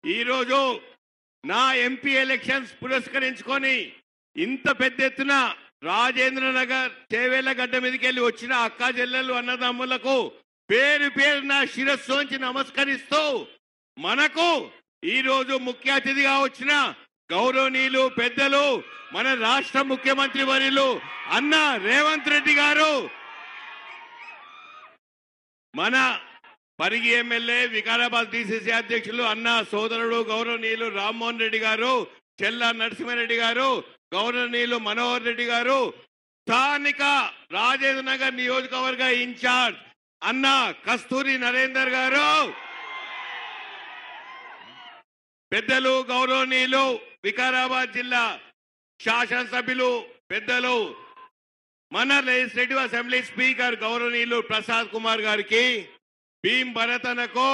ఈరోజు నా MP elections పురస్కరించుకొని ఇంత పెద్ద ఎత్తున రాజేంద్ర నగర్ చేవేళ్ల గడ్డ మీదకి వెళ్ళి వచ్చిన అక్క చెల్లెలు అన్నదమ్ములకు పేరు పేరు నా శిరస్సు వంచి నమస్కరిస్తూ మనకు ఈరోజు ముఖ్య అతిథిగా వచ్చిన గౌరవనీయులు పెద్దలు మన రాష్ట్ర ముఖ్యమంత్రి వర్యులు అన్న రేవంత్ రెడ్డి గారు, మన పరిగి ఎమ్మెల్యే వికారాబాద్ డిసిసి అధ్యక్షులు అన్న సోదరుడు గౌరవనీయులు రామ్మోహన్ రెడ్డి గారు, చెల్ల నరసింహారెడ్డి గారు, గౌరవనీయులు మనోహర్ రెడ్డి గారు, స్థానిక రాజేంద్ర నగర్ నియోజకవర్గ ఇన్ఛార్జ్ అన్న కస్తూరి నరేందర్ గారు, పెద్దలు గౌరవనీయులు వికారాబాద్ జిల్లా శాసనసభ్యులు పెద్దలు మన లెజిస్లేటివ్ అసెంబ్లీ స్పీకర్ గౌరవనీయులు ప్రసాద్ కుమార్ గారికి, భీమ్ భరతనకు,